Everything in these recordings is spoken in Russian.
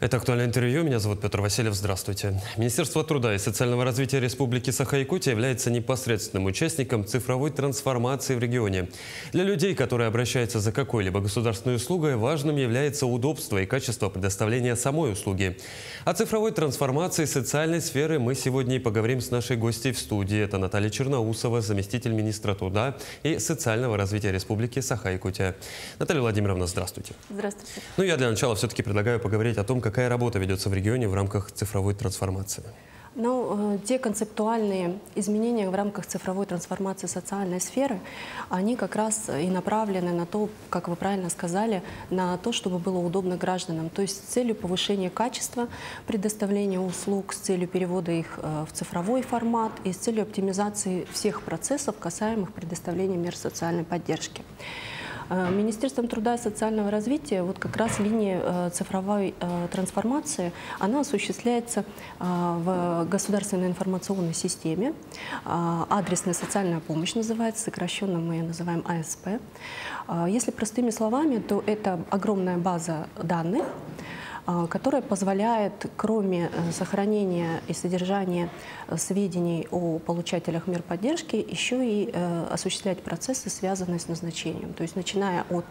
Это «Актуальное интервью». Меня зовут Петр Васильев. Здравствуйте. Министерство труда и социального развития Республики Саха-Якутия является непосредственным участником цифровой трансформации в регионе. Для людей, которые обращаются за какой-либо государственной услугой, важным является удобство и качество предоставления самой услуги. О цифровой трансформации социальной сферы мы сегодня и поговорим с нашей гостьей в студии. Это Наталья Черноусова, заместитель министра труда и социального развития Республики Саха-Якутия. Наталья Владимировна, здравствуйте. Здравствуйте. Ну, я для начала все-таки предлагаю поговорить о том, какая работа ведется в регионе в рамках цифровой трансформации. Ну, те концептуальные изменения в рамках цифровой трансформации социальной сферы, они как раз и направлены на то, как вы правильно сказали, на то, чтобы было удобно гражданам. То есть с целью повышения качества предоставления услуг, с целью перевода их в цифровой формат и с целью оптимизации всех процессов, касаемых предоставления мер социальной поддержки. Министерством труда и социального развития вот как раз линия цифровой трансформации, она осуществляется в государственной информационной системе. Адресная социальная помощь называется, сокращенно мы ее называем АСП. Если простыми словами, то это огромная база данных, которая позволяет, кроме сохранения и содержания сведений о получателях мер поддержки, еще и осуществлять процессы, связанные с назначением. То есть начиная от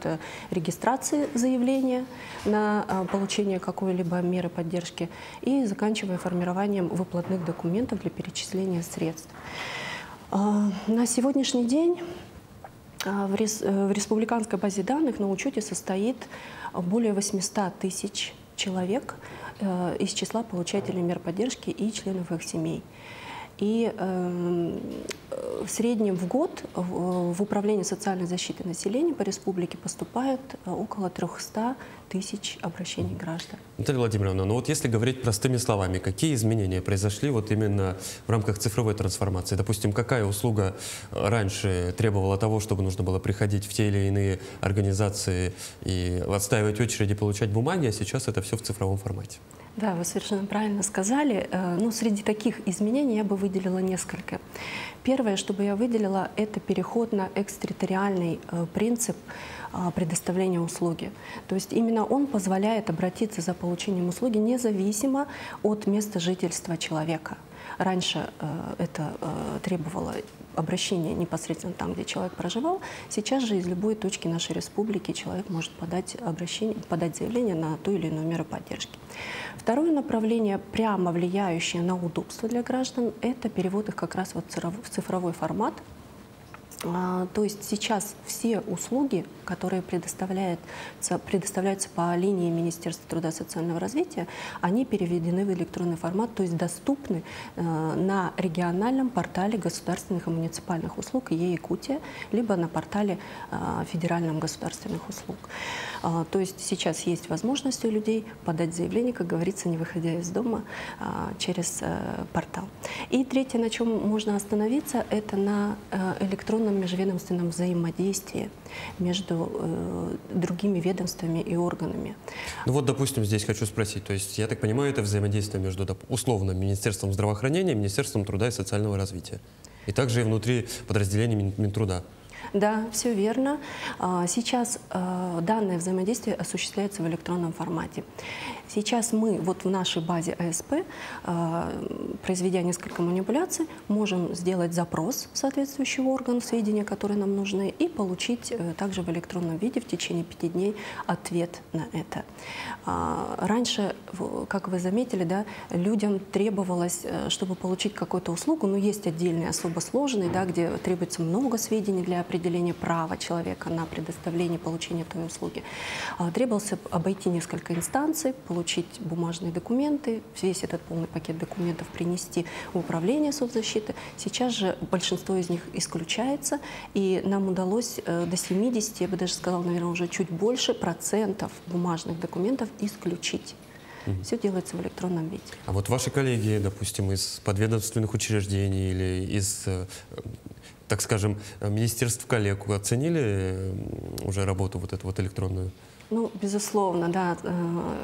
регистрации заявления на получение какой-либо меры поддержки и заканчивая формированием выплатных документов для перечисления средств. На сегодняшний день в республиканской базе данных на учете состоит более 800 тысяч человек из числа получателей мер поддержки и членов их семей. И в среднем в год в Управление социальной защиты населения по республике поступает около 300 тысяч обращений граждан. Наталья Владимировна, ну вот если говорить простыми словами, какие изменения произошли вот именно в рамках цифровой трансформации? Допустим, какая услуга раньше требовала того, чтобы нужно было приходить в те или иные организации и отстаивать очереди, получать бумаги, а сейчас это все в цифровом формате? Да, вы совершенно правильно сказали. Но среди таких изменений я бы выделила несколько. Первое, что бы я выделила, это переход на экстерриториальный принцип предоставления услуги. То есть именно он позволяет обратиться за получением услуги независимо от места жительства человека. Раньше это требовало обращения непосредственно там, где человек проживал. Сейчас же из любой точки нашей республики человек может подать заявление на ту или иную меру поддержки. Второе направление, прямо влияющее на удобство для граждан, это перевод их как раз вот в цифровой формат. То есть сейчас все услуги, которые предоставляются по линии Министерства труда и социального развития, они переведены в электронный формат, то есть доступны на региональном портале государственных и муниципальных услуг Е-Якутия, либо на портале федеральных государственных услуг. То есть сейчас есть возможность у людей подать заявление, как говорится, не выходя из дома, через портал. И третье, на чем можно остановиться, это на электронном межведомственном взаимодействии между другими ведомствами и органами. Ну вот, допустим, здесь хочу спросить, то есть, я так понимаю, это взаимодействие между, условно, Министерством здравоохранения и Министерством труда и социального развития. И также и внутри подразделений Минтруда. Да, все верно. Сейчас данное взаимодействие осуществляется в электронном формате. Сейчас мы вот в нашей базе АСП, произведя несколько манипуляций, можем сделать запрос в соответствующий орган, сведения, которые нам нужны, и получить также в электронном виде в течение 5 дней ответ на это. Раньше, как вы заметили, да, людям требовалось, чтобы получить какую-то услугу, но есть отдельные особо сложные, да, где требуется много сведений для определения права человека на предоставление, получение той услуги. Требовалось обойти несколько инстанций, получить бумажные документы, весь этот полный пакет документов принести в управление соцзащиты. Сейчас же большинство из них исключается, и нам удалось до 70, я бы даже сказала, наверное, уже чуть больше процентов бумажных документов исключить. Все делается в электронном виде. А вот ваши коллеги, допустим, из подведомственных учреждений или из, так скажем, министерств коллег оценили уже работу вот эту вот электронную? Ну, безусловно, да,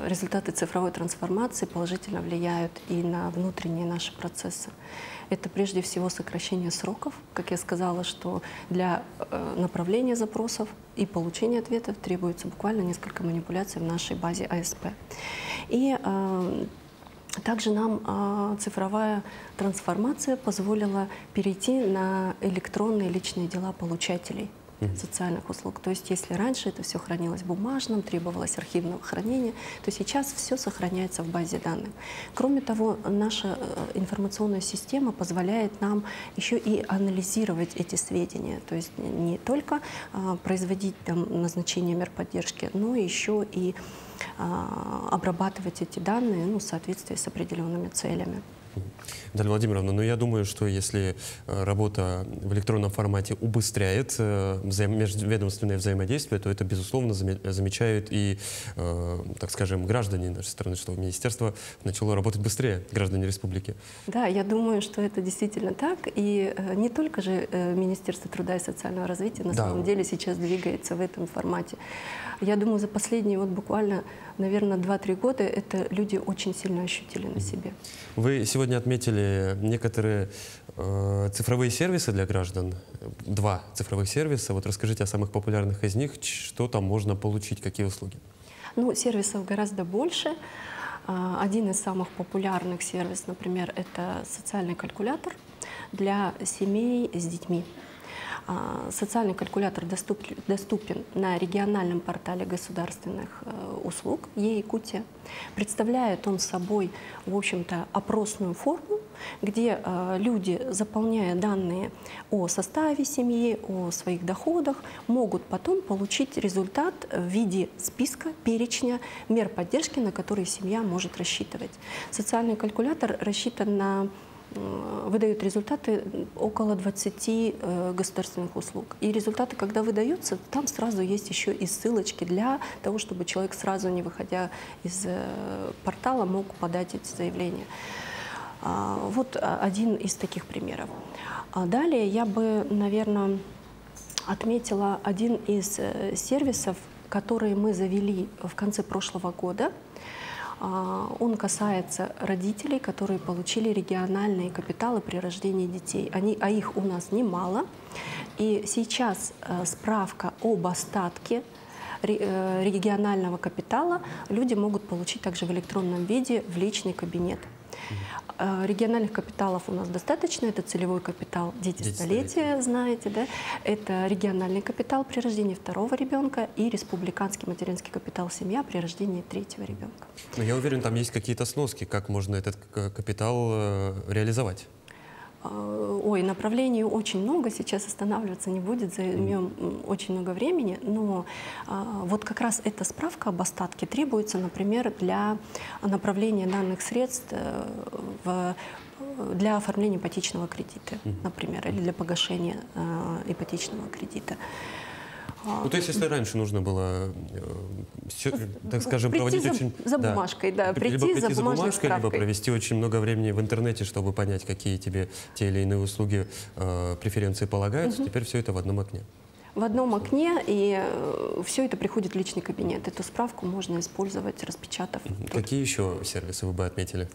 результаты цифровой трансформации положительно влияют и на внутренние наши процессы. Это прежде всего сокращение сроков, как я сказала, что для направления запросов и получения ответов требуется буквально несколько манипуляций в нашей базе АСП. И также нам цифровая трансформация позволила перейти на электронные личные дела получателей социальных услуг. То есть если раньше это все хранилось бумажным, требовалось архивного хранения, то сейчас все сохраняется в базе данных. Кроме того, наша информационная система позволяет нам еще и анализировать эти сведения. То есть не только производить там назначение мер поддержки, но еще и обрабатывать эти данные в соответствии с определенными целями. Наталья Владимировна, но я думаю, что если работа в электронном формате убыстряет межведомственное взаимодействие, то это, безусловно, замечают и, так скажем, граждане нашей страны, что министерство начало работать быстрее, граждане республики. Да, я думаю, что это действительно так. И не только же Министерство труда и социального развития на самом деле сейчас двигается в этом формате. Я думаю, за последние буквально, наверное, 2-3 года это люди очень сильно ощутили на себе. Вы сегодня отметили некоторые цифровые сервисы для граждан, 2 цифровых сервиса. Вот расскажите о самых популярных из них, что там можно получить, какие услуги? Ну, сервисов гораздо больше. Один из самых популярных сервисов, например, это социальный калькулятор для семей с детьми. Социальный калькулятор доступен на региональном портале государственных услуг е-Якутия. Представляет он собой, в общем-то, опросную форму, где люди, заполняя данные о составе семьи, о своих доходах, могут потом получить результат в виде списка, перечня мер поддержки, на которые семья может рассчитывать. Социальный калькулятор рассчитан на выдают результаты около 20 государственных услуг. И результаты, когда выдаются, там сразу есть еще и ссылочки для того, чтобы человек сразу, не выходя из портала, мог подать эти заявления. Вот один из таких примеров. Далее я бы, наверное, отметила один из сервисов, которые мы завели в конце прошлого года. Он касается родителей, которые получили региональные капиталы при рождении детей. А их у нас немало. И сейчас справка об остатке регионального капитала люди могут получить также в электронном виде в личный кабинет. Региональных капиталов у нас достаточно. Это целевой капитал «Дети столетия», знаете, да? Это региональный капитал при рождении 2-го ребенка и республиканский материнский капитал «Семья» при рождении 3-го ребенка. Но я уверен, там есть какие-то сноски, как можно этот капитал реализовать. Ой, направлений очень много, сейчас останавливаться не будет, займем очень много времени, но вот как раз эта справка об остатке требуется, например, для направления данных средств для оформления ипотечного кредита, например, или для погашения ипотечного кредита. Ну, то есть, если раньше нужно было, так скажем, проводить очень... За бумажкой, да. Прийти за бумажкой, либо провести очень много времени в интернете, чтобы понять, какие тебе те или иные услуги, преференции полагаются. Теперь все это в одном окне. В одном окне, и все это приходит в личный кабинет. Эту справку можно использовать, распечатав. Какие еще сервисы вы бы отметили?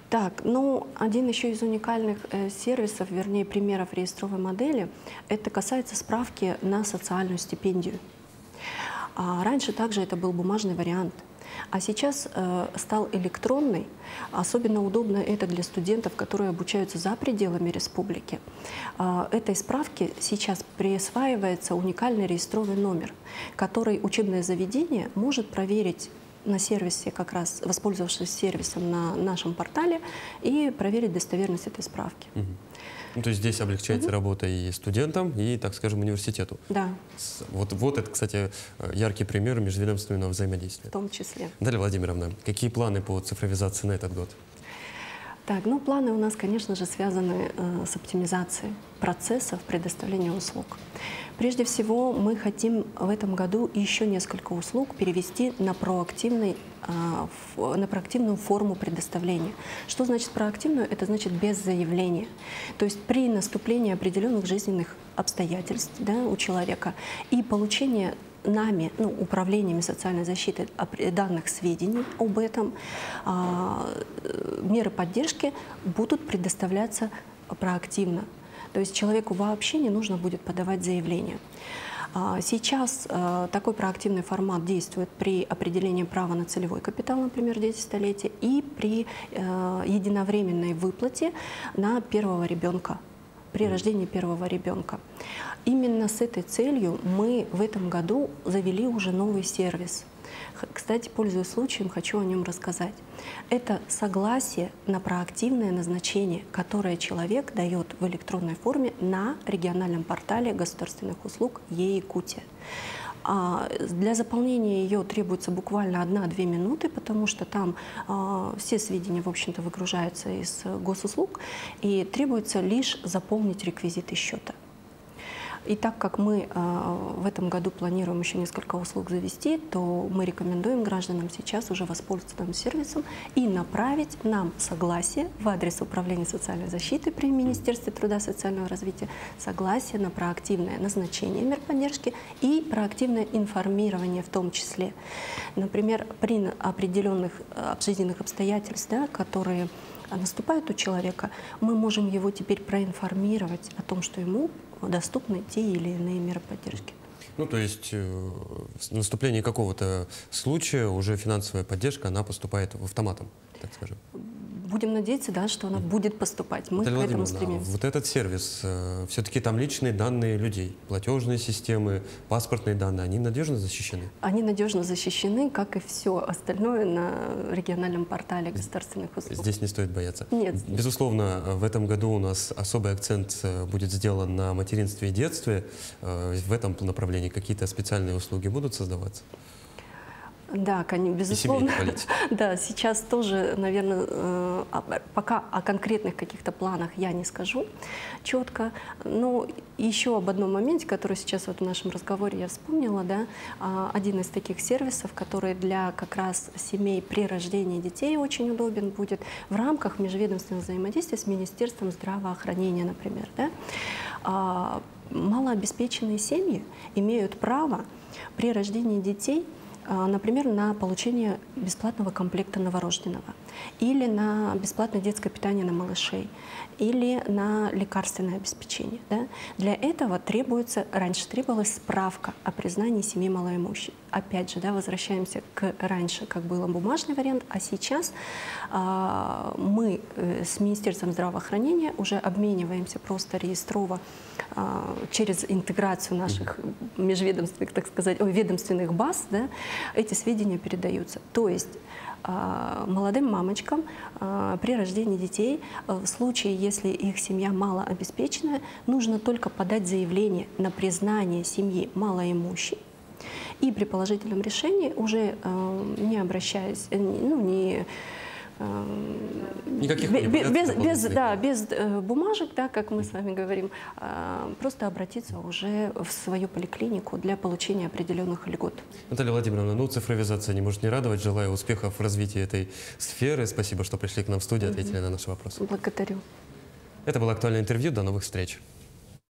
Так, ну, один еще из уникальных сервисов, вернее, примеров реестровой модели, это касается справки на социальную стипендию. Раньше также это был бумажный вариант, а сейчас стал электронный. Особенно удобно это для студентов, которые обучаются за пределами республики. Этой справке сейчас присваивается уникальный реестровый номер, который учебное заведение может проверить на сервисе, как раз воспользовавшись сервисом на нашем портале, и проверить достоверность этой справки. Ну, то есть здесь облегчается работа и студентам, и, так скажем, университету. Да. Вот это, кстати, яркий пример межведомственного взаимодействия. В том числе. Наталья Владимировна, какие планы по цифровизации на этот год? Так, ну, планы у нас, конечно же, связаны с оптимизацией процессов предоставления услуг. Прежде всего, мы хотим в этом году еще несколько услуг перевести на проактивную форму предоставления. Что значит проактивную? Это значит без заявления. То есть при наступлении определенных жизненных обстоятельств, да, у человека и получения нами, управлениями социальной защиты данных сведений об этом, меры поддержки будут предоставляться проактивно. То есть человеку вообще не нужно будет подавать заявление. Сейчас такой проактивный формат действует при определении права на целевой капитал, например, дети столетия, и при единовременной выплате на первого ребенка, при рождении первого ребенка. Именно с этой целью мы в этом году завели уже новый сервис. Кстати, пользуясь случаем, хочу о нем рассказать. Это согласие на проактивное назначение, которое человек дает в электронной форме на региональном портале государственных услуг е-Якутия. Для заполнения ее требуется буквально 1-2 минуты, потому что там все сведения, в общем-то, выгружаются из госуслуг, и требуется лишь заполнить реквизиты счета. И так как мы в этом году планируем еще несколько услуг завести, то мы рекомендуем гражданам сейчас уже воспользоваться этим сервисом и направить нам согласие в адрес Управления социальной защиты при Министерстве труда и социального развития, согласие на проактивное назначение мер поддержки и проактивное информирование в том числе. Например, при определенных жизненных обстоятельствах, которые наступают у человека, мы можем его теперь проинформировать о том, что ему доступны те или иные меры поддержки. Ну, то есть в наступлении какого-то случая уже финансовая поддержка, она поступает автоматом, так скажем. Будем надеяться, да, что она будет поступать. Мы к этому стремимся. Вот этот сервис, все-таки там личные данные людей, платежные системы, паспортные данные, они надежно защищены? Они надежно защищены, как и все остальное на региональном портале государственных услуг. Здесь не стоит бояться? Нет. Безусловно, в этом году у нас особый акцент будет сделан на материнстве и детстве. В этом направлении какие-то специальные услуги будут создаваться? Да, безусловно. Да, сейчас тоже, наверное, пока о конкретных каких-то планах я не скажу четко. Но еще об одном моменте, который сейчас вот в нашем разговоре я вспомнила, да, один из таких сервисов, который для как раз семей при рождении детей очень удобен будет в рамках межведомственного взаимодействия с Министерством здравоохранения, например. Да. Малообеспеченные семьи имеют право при рождении детей, например, на получение бесплатного комплекта новорожденного, или на бесплатное детское питание на малышей, или на лекарственное обеспечение. Да? Для этого раньше требовалась справка о признании семьи малоимущих. Опять же, да, возвращаемся к раньше, как был бумажный вариант, а сейчас мы с Министерством здравоохранения уже обмениваемся просто реестрово через интеграцию наших межведомственных, так сказать, ведомственных баз, да, эти сведения передаются. То есть молодым мамочкам при рождении детей, в случае, если их семья малообеспеченная, нужно только подать заявление на признание семьи малоимущей. И при положительном решении, уже не обращаясь, без бумажек, да, как мы с вами говорим, просто обратиться уже в свою поликлинику для получения определенных льгот. Наталья Владимировна, цифровизация не может не радовать. Желаю успехов в развитии этой сферы. Спасибо, что пришли к нам в студию, ответили на наши вопросы. Благодарю. Это было актуальное интервью. До новых встреч.